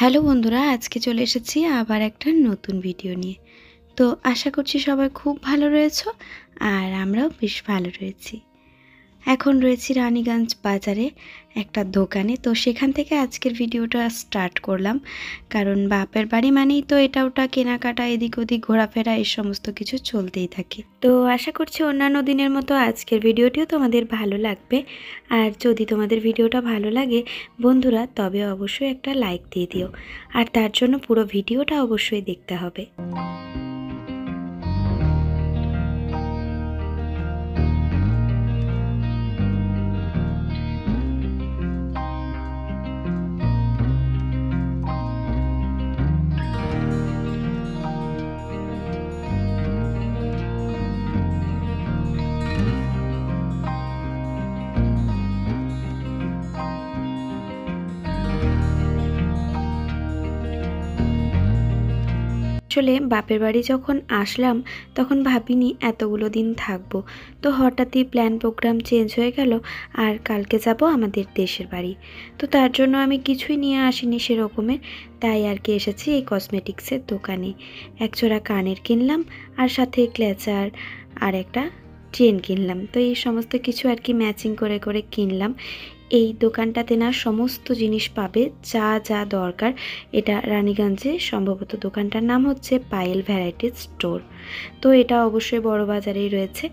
Hello বন্ধুরা, আজকে চলে এসেছি আবার একটা নতুন ভিডিও নিয়ে। তো আশা করছি সবাই খুব ভালো রয়েছো আর আমরাও বেশ ভালো রয়েছি। এখন রয়েছি রানীগঞ্জ বাজারে একটা দোকানে। তো সেখান থেকে আজকের ভিডিওটা স্টার্ট করলাম, কারণ বাপের বাড়ি মানেই তো এটা ওটা কেনাকাটা, এদিক ওদিক ঘোরাফেরা, এই সমস্ত কিছু চলতেই থাকে। তো আশা করছি অন্যান্য দিনের মতো আজকের ভিডিওটিও তোমাদের ভালো লাগবে। আর যদি তোমাদের ভিডিওটা ভালো লাগে বন্ধুরা, তবে অবশ্যই একটা লাইক দিয়ে দিও, আর তার জন্য পুরো ভিডিওটা অবশ্যই দেখতে হবে। আসলে বাপের বাড়ি যখন আসলাম তখন ভাবিনি এতগুলো দিন থাকবো। তো হঠাৎই প্ল্যান প্রোগ্রাম চেঞ্জ হয়ে গেল, আর কালকে যাব আমাদের দেশের বাড়ি। তো তার জন্য আমি কিছুই নিয়ে আসিনি সেরকমের, তাই আর কি এসেছি এই কসমেটিক্সের দোকানে। একজোড়া কানের কিনলাম, আর সাথে ক্লেচার আর একটা চেন কিনলাম। তো এই সমস্ত কিছু আর কি ম্যাচিং করে করে কিনলাম। এই দোকানটাতে না সমস্ত জিনিস পাবে, যা যা দরকার। এটা রানীগঞ্জে, সম্ভবত দোকানটার নাম হচ্ছে পায়েল ভ্যারাইটিস স্টোর। তো এটা অবশ্যই বড় বাজারেই রয়েছে।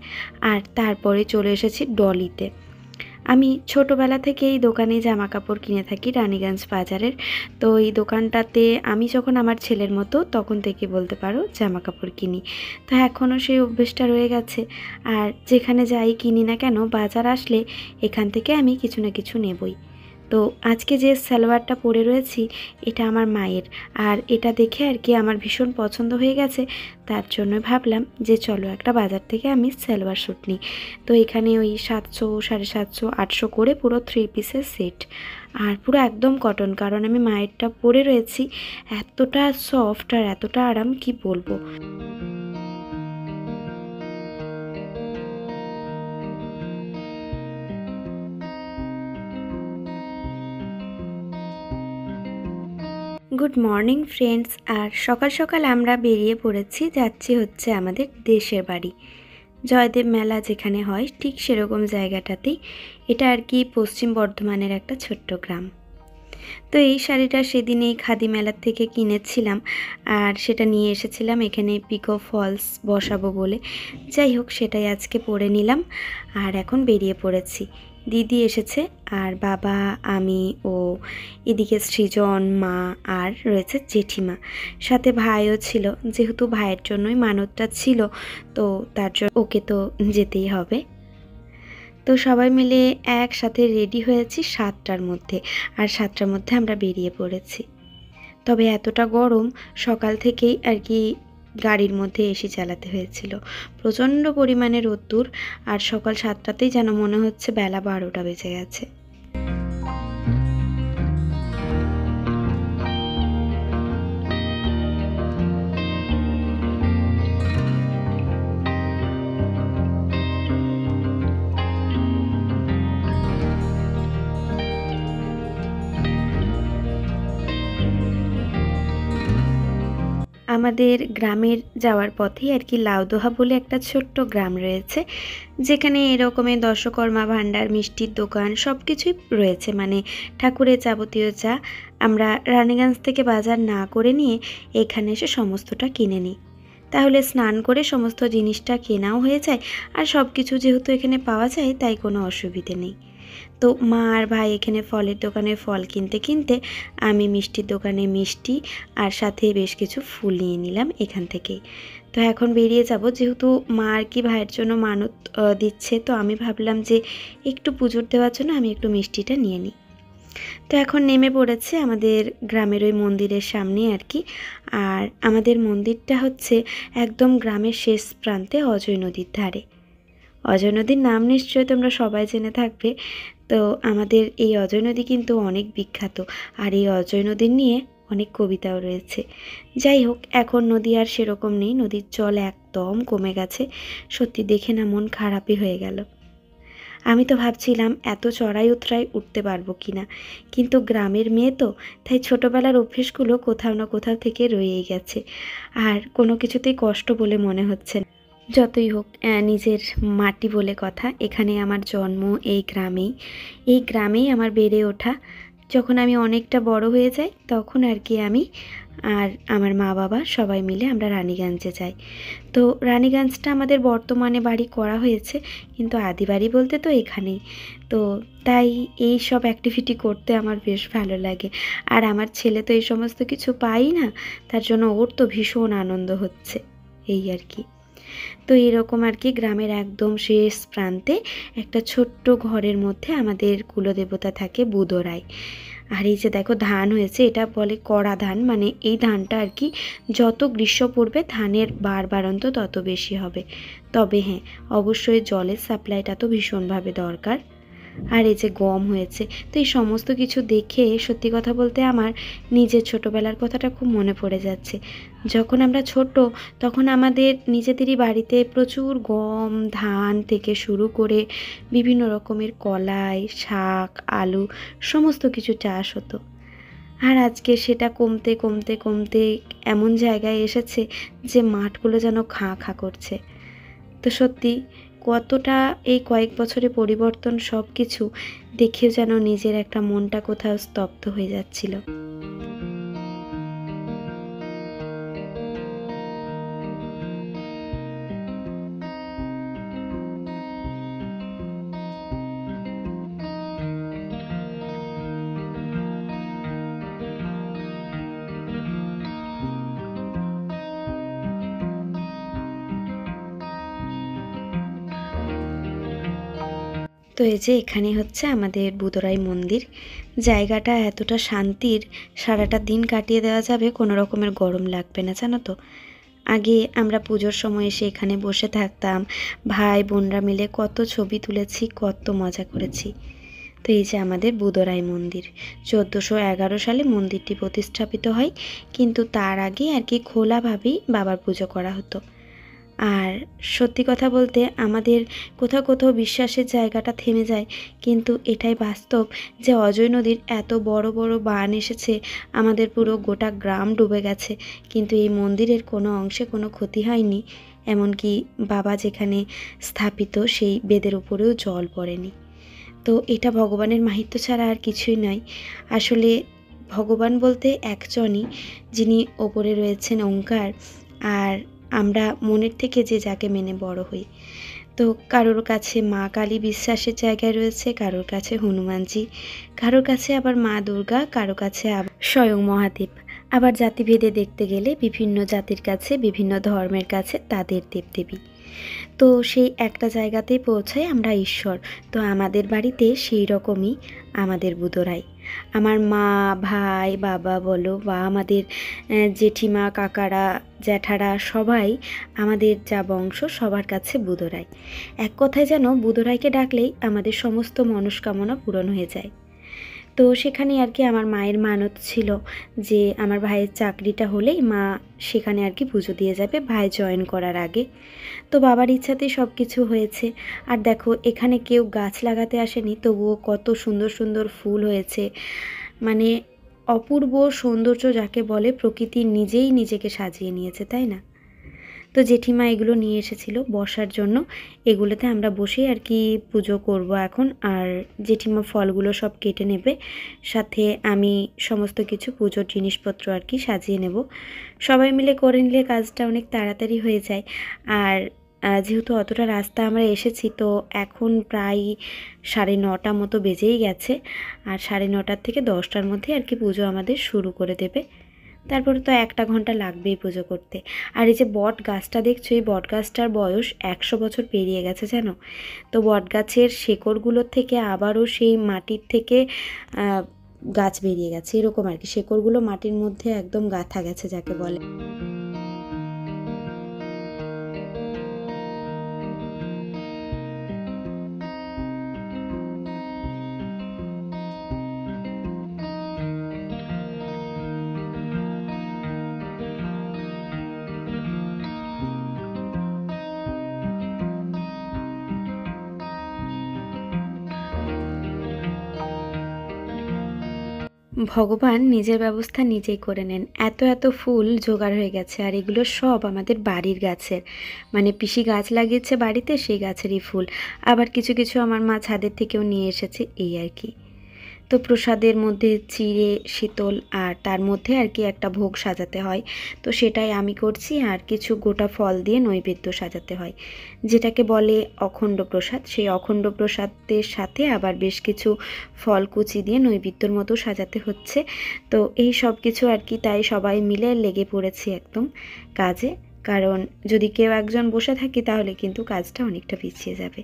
আর তারপরে চলে এসেছি ডলিতে। আমি ছোটোবেলা থেকে এই দোকানে জামা কাপড় কিনে থাকি রানীগঞ্জ বাজারের। তো এই দোকানটাতে আমি যখন আমার ছেলের মতো তখন থেকে বলতে পারো জামা কাপড় কিনি। তো এখনও সেই অভ্যেসটা রয়ে গেছে। আর যেখানে যাই কিনি না কেন, বাজার আসলে এখান থেকে আমি কিছু না কিছু নেবই। তো আজকে যে সালোয়ারটা পরে রয়েছি এটা আমার মায়ের, আর এটা দেখে আর কি আমার ভীষণ পছন্দ হয়ে গেছে। তার জন্য ভাবলাম যে চলো একটা বাজার থেকে আমি সালোয়ার স্যুট নিই। তো এখানে ওই 700, 750, 800 করে পুরো 3 পিসের সেট, আর পুরো একদম কটন। কারণ আমি মায়েরটা পরে রয়েছি, এতটা সফট আর এতটা আরাম কি বলবো। Good morning friends. আর সকাল সকাল আমরা বেরিয়ে পড়েছি, যাচ্ছি হচ্ছে আমাদের দেশের বাড়ি। জয়দেব মেলা যেখানে হয় ঠিক সেরকম জায়গাটাতেই। এটা আর কি পশ্চিম বর্ধমানের একটা ছোট্ট গ্রাম। তো এই শাড়িটা সেদিন এই খাদি মেলার থেকে কিনেছিলাম, আর সেটা নিয়ে এসেছিলাম এখানে পিকো ফলস বসাবো বলে। যাই হোক, সেটাই আজকে পরে নিলাম, আর এখন বেরিয়ে পড়েছি। দিদি এসেছে, আর বাবা, আমি, ও এদিকে সৃজন, মা, আর রয়েছে জেঠিমা। সাথে ভাইও ছিল, যেহেতু ভাইয়ের জন্যই মানতটা ছিল, তো তার জন্য ওকে তো যেতেই হবে। তো সবাই মিলে একসাথে রেডি হয়েছি 7টার মধ্যে, আর 7টার মধ্যে আমরা বেরিয়ে পড়েছি। তবে এতটা গরম, সকাল থেকেই আর কি গাড়ির মধ্যে এসি চালাতে হয়েছিল। প্রচণ্ড পরিমাণে রোদ্দুর, আর সকাল 7টাতেই যেন মনে হচ্ছে বেলা 12টা বেজে গেছে। আমাদের গ্রামের যাওয়ার পথেই আর কি লাউদোহা বলে একটা ছোট্ট গ্রাম রয়েছে, যেখানে এরকমের দশকর্মা ভাণ্ডার, মিষ্টির দোকান সব কিছুই রয়েছে। মানে ঠাকুরের যাবতীয় চা আমরা রানীগঞ্জ থেকে বাজার না করে নিয়ে এখানে এসে সমস্তটা কিনে নিই। তাহলে স্নান করে সমস্ত জিনিসটা কেনাও হয়ে যায়, আর সব কিছু যেহেতু এখানে পাওয়া যায় তাই কোনো অসুবিধে নেই। তো মা আর ভাই এখানে ফলের দোকানে ফল কিনতে কিনতে আমি মিষ্টির দোকানে মিষ্টি আর সাথে বেশ কিছু ফুল নিয়ে নিলাম এখান থেকেই। তো এখন বেরিয়ে যাব, যেহেতু মা আর কি ভাইয়ের জন্য মানত দিচ্ছে, তো আমি ভাবলাম যে একটু পুজোর দেওয়ার জন্য আমি একটু মিষ্টিটা নিয়ে নিই। তো এখন নেমে পড়েছে আমাদের গ্রামের ওই মন্দিরের সামনে আর কি। আর আমাদের মন্দিরটা হচ্ছে একদম গ্রামের শেষ প্রান্তে, অজয় নদীর ধারে। অজয় নদীর নাম নিশ্চয়ই তোমরা সবাই জেনে থাকবে। তো আমাদের এই অজয় নদী কিন্তু অনেক বিখ্যাত, আর এই অজয় নদীর নিয়ে অনেক কবিতাও রয়েছে। যাই হোক, এখন নদী আর সেরকম নেই, নদীর জল একদম কমে গেছে। সত্যি দেখে না মন খারাপই হয়ে গেল। আমি তো ভাবছিলাম এত চড়াই উতরাই উঠতে পারবো কি না, কিন্তু গ্রামের মেয়ে তো, তাই ছোটোবেলার অভ্যেসগুলো কোথাও না কোথাও থেকে রয়েই গেছে, আর কোনো কিছুতেই কষ্ট বলে মনে হচ্ছে না। যতই হোক নিজের মাটি বলে কথা, এখানে আমার জন্ম, এই গ্রামেই আমার বেড়ে ওঠা। যখন আমি অনেকটা বড় হয়ে যাই তখন আর কি আমি আর আমার মা বাবা সবাই মিলে আমরা রানীগঞ্জে যাই। তো রানীগঞ্জটা আমাদের বর্তমানে বাড়ি করা হয়েছে, কিন্তু আদি বাড়ি বলতে তো এখানেই। তো তাই এই সব অ্যাক্টিভিটি করতে আমার বেশ ভালো লাগে। আর আমার ছেলে তো এই সমস্ত কিছু পাই না, তার জন্য ওর তো ভীষণ আনন্দ হচ্ছে, এই আর কি। তো এরকম আর কি গ্রামের একদম শেষ প্রান্তে একটা ছোট্ট ঘরের মধ্যে আমাদের কুলদেবতা থাকে বুধরাই। আর এই যে দেখো ধান হয়েছে, এটা বলে কড়া ধান, মানে এই ধানটা আর কি যত গ্রীষ্ম পড়বে ধানের বাড়ন্ত তত বেশি হবে। তবে হ্যাঁ, অবশ্যই জলের সাপ্লাইটা তো ভীষণভাবে দরকার। আর এই যে গম হয়েছে, তো এই সমস্ত কিছু দেখে সত্যি কথা বলতে আমার নিজের ছোটোবেলার কথাটা খুব মনে পড়ে যাচ্ছে। যখন আমরা ছোট, তখন আমাদের নিজেদেরই বাড়িতে প্রচুর গম, ধান থেকে শুরু করে বিভিন্ন রকমের কলাই, শাক, আলু সমস্ত কিছু চাষ হতো। আর আজকে সেটা কমতে কমতে কমতে এমন জায়গায় এসেছে যে মাঠগুলো যেন খাঁ খাঁ করছে। তো সত্যি কতটা এই কয়েক বছরে পরিবর্তন, সব কিছু দেখেও যেন নিজের একটা মনটা কোথাও স্তব্ধ হয়ে যাচ্ছিল। তো এই যে এখানে হচ্ছে আমাদের বুদরাই মন্দির। জায়গাটা এতটা শান্তির, সারাটা দিন কাটিয়ে দেওয়া যাবে, কোনো রকমের গরম লাগবে না, জানো তো। আগে আমরা পুজোর সময় এসে এখানে বসে থাকতাম, ভাই বোনরা মিলে কত ছবি তুলেছি, কত মজা করেছি। তো এই যে আমাদের বুদরাই মন্দির, 1411 সালে মন্দিরটি প্রতিস্থাপিত হয়, কিন্তু তার আগে আর কি খোলাভাবেই বাবার পুজো করা হতো। আর সত্যি কথা বলতে আমাদের কোথাও কোথাও বিশ্বাসের জায়গাটা থেমে যায়, কিন্তু এটাই বাস্তব যে অজয় নদীর এত বড় বড় বান এসেছে, আমাদের পুরো গোটা গ্রাম ডুবে গেছে, কিন্তু এই মন্দিরের কোনো অংশে কোনো ক্ষতি হয়নি। এমনকি বাবা যেখানে স্থাপিত সেই বেদের উপরেও জল পড়েনি। তো এটা ভগবানের মাহাত্ম্য ছাড়া আর কিছুই নয়। আসলে ভগবান বলতে একজনই, যিনি ওপরে রয়েছেন ওঙ্কার, আর আমরা মনের থেকে যে যাকে মেনে বড় হই। তো কারোর কাছে মা কালী বিশ্বাসের জায়গায় রয়েছে, কারোর কাছে হনুমানজি, কারোর কাছে আবার মা দুর্গা, কারো কাছে আবার স্বয়ং মহাদেব। আবার জাতিভেদে দেখতে গেলে বিভিন্ন জাতির কাছে, বিভিন্ন ধর্মের কাছে তাদের দেবদেবী। তো সেই একটা জায়গাতেই পৌঁছাই আমরা ঈশ্বর। তো আমাদের বাড়িতে সেই রকমই আমাদের বুদরাই। আমার মা, ভাই, বাবা বলো বা আমাদের জেঠিমা, কাকারা, জ্যাঠারা সবাই, আমাদের যা বংশ সবার কাছে বুদরাই। এক কথায় যেন বুদরাইকে ডাকলেই আমাদের সমস্ত মনস্কামনা পূরণ হয়ে যায়। তো সেখানে আর কি আমার মায়ের মানত ছিল যে আমার ভাইয়ের চাকরিটা হলেই মা সেখানে আর কি পুজো দিয়ে যাবে ভাই জয়েন করার আগে। তো বাবার ইচ্ছাতেই সব কিছু হয়েছে। আর দেখো এখানে কেউ গাছ লাগাতে আসেনি, তবুও কত সুন্দর সুন্দর ফুল হয়েছে। মানে অপূর্ব সৌন্দর্য যাকে বলে, প্রকৃতি নিজেই নিজেকে সাজিয়ে নিয়েছে, তাই না? তো জেঠিমা এগুলো নিয়ে এসেছিলো বসার জন্য, এগুলোতে আমরা বসেই আর কি পুজো করব এখন। আর জেঠিমা ফলগুলো সব কেটে নেবে, সাথে আমি সমস্ত কিছু পুজোর জিনিসপত্র আর কি সাজিয়ে নেব। সবাই মিলে করে নিলে কাজটা অনেক তাড়াতাড়ি হয়ে যায়। আর যেহেতু অতটা রাস্তা আমরা এসেছি, তো এখন প্রায় 9:30 মতো বেজেই গেছে। আর 9:30 থেকে 10টার মধ্যে আর কি পুজো আমাদের শুরু করে দেবে। তারপরে তো 1টা ঘন্টা লাগবেই পুজো করতে। আর এই যে বট গাছটা দেখছো, এই বট গাছটার বয়স 100 বছর পেরিয়ে গেছে, জানো। তো বট গাছের শেকড়গুলোর থেকে আবারও সেই মাটির থেকে গাছ বেরিয়ে গেছে, এরকম আর কি। শেকড়গুলো মাটির মধ্যে একদম গাঁথা গেছে যাকে বলে। ভগবান নিজের ব্যবস্থা নিজেই করে নেন। এত এত ফুল জোগাড় হয়ে গেছে, আর এগুলো সব আমাদের বাড়ির গাছের, মানে পিসি গাছ লাগিয়েছে বাড়িতে, সেই গাছেরই ফুল। আবার কিছু কিছু আমার মা ছাদের থেকেও নিয়ে এসেছে, এই আর কি। তো প্রসাদের মধ্যে চিড়ে শীতল আর তার মধ্যে আর কি একটা ভোগ সাজাতে হয়, তো সেটাই আমি করছি। আর কিছু গোটা ফল দিয়ে নৈবেদ্য সাজাতে হয়, যেটাকে বলে অখণ্ড প্রসাদ। সেই অখণ্ড প্রসাদের সাথে আবার বেশ কিছু ফল কুচি দিয়ে নৈবেদ্যর মতো সাজাতে হচ্ছে। তো এই সব কিছু আর কি, তাই সবাই মিলে লেগে পড়েছি একদম কাজে। কারণ যদি কেউ একজন বসে থাকি তাহলে কিন্তু কাজটা অনেকটা পিছিয়ে যাবে।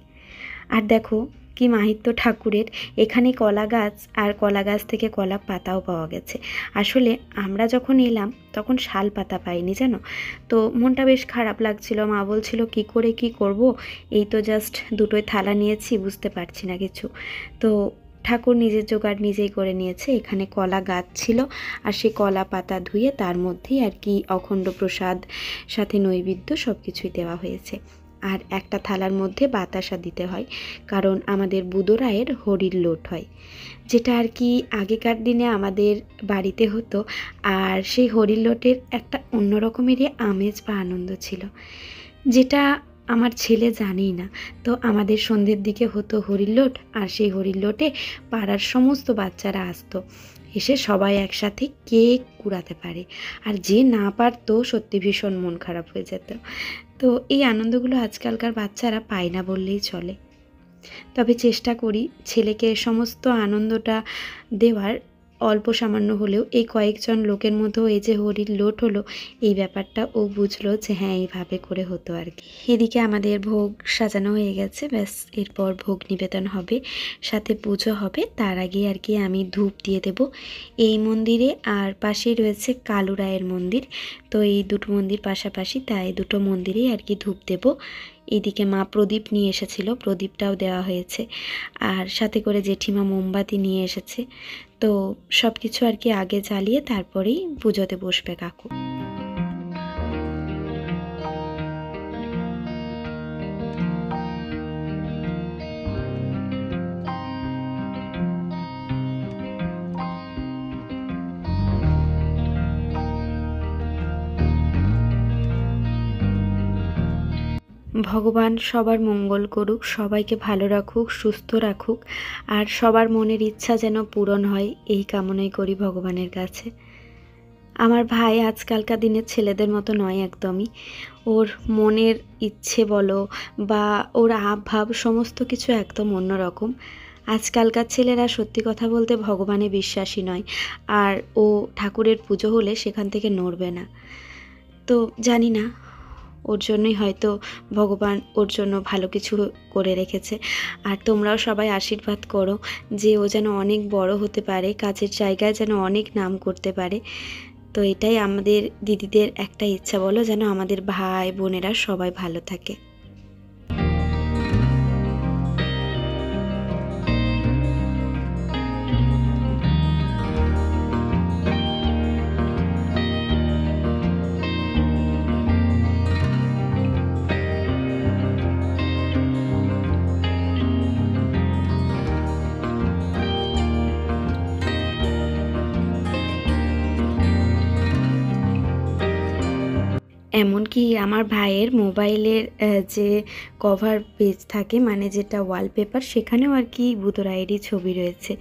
আর দেখো কি মাহিত্য ঠাকুরের, এখানে কলা গাছ, আর কলা গাছ থেকে কলা পাতাও পাওয়া গেছে। আসলে আমরা যখন এলাম তখন শাল পাতা পাইনি জানো, তো মনটা বেশ খারাপ লাগছিল। মা বলছিল কি করে কি করব, এই তো জাস্ট দুটোই থালা নিয়েছি, বুঝতে পারছি না কিছু। তো ঠাকুর নিজের জোগাড় নিজেই করে নিয়েছে। এখানে কলা গাছ ছিল, আর সেই কলা পাতা ধুয়ে তার মধ্যেই আর কি অখণ্ড প্রসাদ সাথে নৈবেদ্য সব কিছুই দেওয়া হয়েছে। আর একটা থালার মধ্যে বাতাসা দিতে হয়, কারণ আমাদের বুধরায়ের হরির লোট হয়, যেটা আর কি আগেকার দিনে আমাদের বাড়িতে হতো। আর সেই হরির লোটের একটা অন্য রকমেরই আমেজ বা আনন্দ ছিল, যেটা আমার ছেলে জানেই না। তো আমাদের সন্ধ্যের দিকে হতো হরির লোট, আর সেই হরির লোটে পাড়ার সমস্ত বাচ্চারা আসতো, এসে সবাই একসাথে কেক কুড়াতে পারে। আর যে না পারতো সত্যি ভীষণ মন খারাপ হয়ে যেত। তো এই আনন্দগুলো আজকালকার বাচ্চারা পায় না বললেই চলে। তবে চেষ্টা করি ছেলেকে সমস্ত আনন্দটা দেওয়ার, অল্প সামান্য হলেও। এই কয়েকজন লোকের মধ্যেও এই যে হরির লোট হলো, এই ব্যাপারটা ও বুঝলো যে হ্যাঁ এইভাবে করে হতো আর কি। এদিকে আমাদের ভোগ সাজানো হয়ে গেছে, ব্যাস এরপর ভোগ নিবেদন হবে, সাথে পুজো হবে। তার আগে আর কি আমি ধূপ দিয়ে দেব এই মন্দিরে, আর পাশেই রয়েছে কালু রায়ের মন্দির। তো এই দুটো মন্দির পাশাপাশি, তাই দুটো মন্দিরেই আর কি ধূপ দেব। এদিকে মা প্রদীপ নিয়ে এসেছিল, প্রদীপটাও দেওয়া হয়েছে, আর সাথে করে জেঠিমা মোমবাতি নিয়ে এসেছে। তো সব কিছু আর কি আগে জ্বালিয়ে তারপরেই পুজোতে বসবে কাকু। ভগবান সবার মঙ্গল করুক, সবাইকে ভালো রাখুক, সুস্থ রাখুক, আর সবার মনের ইচ্ছা যেন পূরণ হয়, এই কামনাই করি ভগবানের কাছে। আমার ভাই আজকালকার দিনের ছেলেদের মতো নয় একদমই। ওর মনের ইচ্ছে বলো বা ওর ভাব সমস্ত কিছু একদম অন্যরকম। আজকালকার ছেলেরা সত্যি কথা বলতে ভগবানে বিশ্বাসী নয়, আর ও ঠাকুরের পুজো হলে সেখান থেকে নড়বে না। তো জানি না, ওর জন্যই হয়তো ভগবান ওর জন্য ভালো কিছু করে রেখেছে। আর তোমরাও সবাই আশীর্বাদ করো যে ও যেন অনেক বড় হতে পারে, কাজের জায়গায় যেন অনেক নাম করতে পারে। তো এটাই আমাদের দিদিদের একটা ইচ্ছা, বলো, যেন আমাদের ভাই বোনেরা সবাই ভালো থাকে। এমনকি আমার ভাইয়ের মোবাইলের যে কভার পেজ থাকে, মানে যেটা ওয়ালপেপার, সেখানেও আর কি বুধরায়েরই ছবি রয়েছে।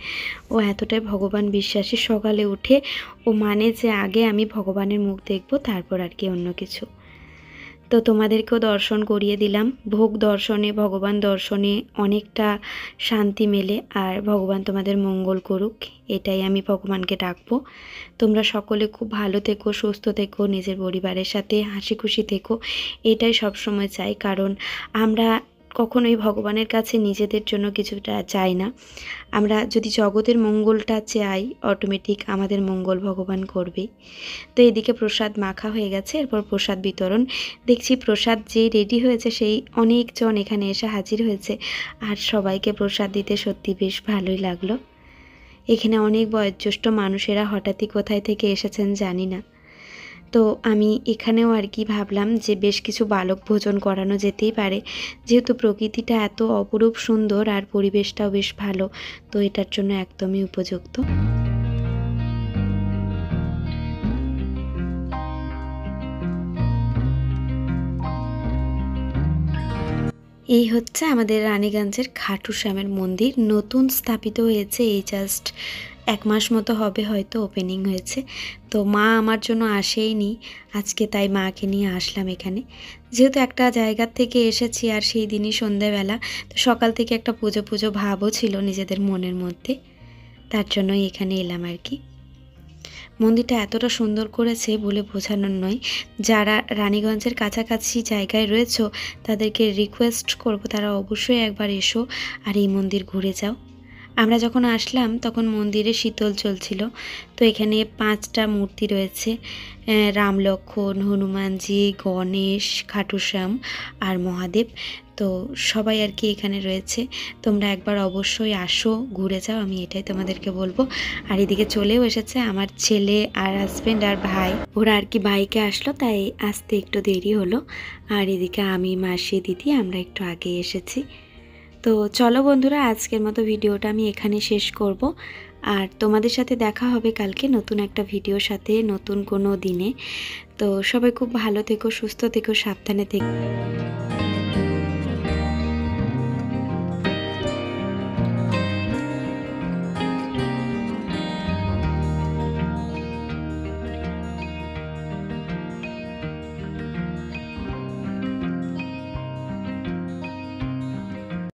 ও এতটাই ভগবান বিশ্বাসী, সকালে উঠে ও মানে যে আগে আমি ভগবানের মুখ দেখব, তারপর আর কি অন্য কিছু। তো তোমাদেরকেও দর্শন করিয়ে দিলাম। ভোগ দর্শনে, ভগবান দর্শনে অনেকটা শান্তি মেলে, আর ভগবান তোমাদের মঙ্গল করুক, এটাই আমি ভগবানকে ডাকবো। তোমরা সকলে খুব ভালো থেকো, সুস্থ থেকো, নিজের পরিবারের সাথে হাসি খুশি থেকো, এটাই সবসময় চাই। কারণ আমরা কখনোই ভগবানের কাছে নিজেদের জন্য কিছুটা চাই না। আমরা যদি জগতের মঙ্গলটা চাই, অটোমেটিক আমাদের মঙ্গল ভগবান করবেই। তো এদিকে প্রসাদ মাখা হয়ে গেছে, এরপর প্রসাদ বিতরণ। দেখছি প্রসাদ যেই রেডি হয়েছে সেই অনেকজন এখানে এসে হাজির হয়েছে, আর সবাইকে প্রসাদ দিতে সত্যি বেশ ভালোই লাগলো। এখানে অনেক বয়োজ্যেষ্ঠ মানুষেরা হঠাৎই কোথায় থেকে এসেছেন জানি না। তো আমি এখানেও আর কি ভাবলাম যে বেশ কিছু বালক ভোজন করানো যেতেই পারে, যেহেতু প্রকৃতিটা এত অপরূপ সুন্দর আর পরিবেশটাও বেশ ভালো, তো এটার জন্য একদমই উপযুক্ত। এই হচ্ছে আমাদের রানীগঞ্জের খাটু শ্যামের মন্দির, নতুন স্থাপিত হয়েছে। এই জাস্ট 1 মাস মতো হবে হয়তো ওপেনিং হয়েছে। তো মা আমার জন্য আসেইনি আজকে, তাই মাকে নিয়ে আসলাম এখানে। যেহেতু একটা জায়গার থেকে এসেছি আর সেই দিনই সন্ধ্যেবেলা, তো সকাল থেকে একটা পুজো পুজো ভাবও ছিল নিজেদের মনের মধ্যে, তার জন্যই এখানে এলাম আর কি। মন্দিরটা এতটা সুন্দর করেছে বলে বোঝানোর নয়। যারা রানীগঞ্জের কাছাকাছি জায়গায় রয়েছো তাদেরকে রিকোয়েস্ট করব তারা অবশ্যই একবার এসো আর এই মন্দির ঘুরে যাও। আমরা যখন আসলাম তখন মন্দিরে শীতল চলছিল। তো এখানে 5টা মূর্তি রয়েছে, রাম লক্ষ্মণ, হনুমানজি, গণেশ, খাটু শ্যাম আর মহাদেব। তো সবাই আর কি এখানে রয়েছে। তোমরা একবার অবশ্যই আসো, ঘুরে যাও, আমি এটাই তোমাদেরকে বলবো। আর এদিকে চলেও এসেছে আমার ছেলে আর হাজব্যান্ড আর ভাই, ওরা আর কি বাইকে আসলো, তাই আসতে একটু দেরি হলো। আর এদিকে আমি, মাসি, দিদি আমরা একটু আগে এসেছি। তো চলো বন্ধুরা, আজকের মতো ভিডিওটা আমি এখানে শেষ করব। আর তোমাদের সাথে দেখা হবে কালকে নতুন একটা ভিডিওর সাথে, নতুন কোনো দিনে। তো সবাই খুব ভালো থেকো, সুস্থ থেকো, সাবধানে থেকো।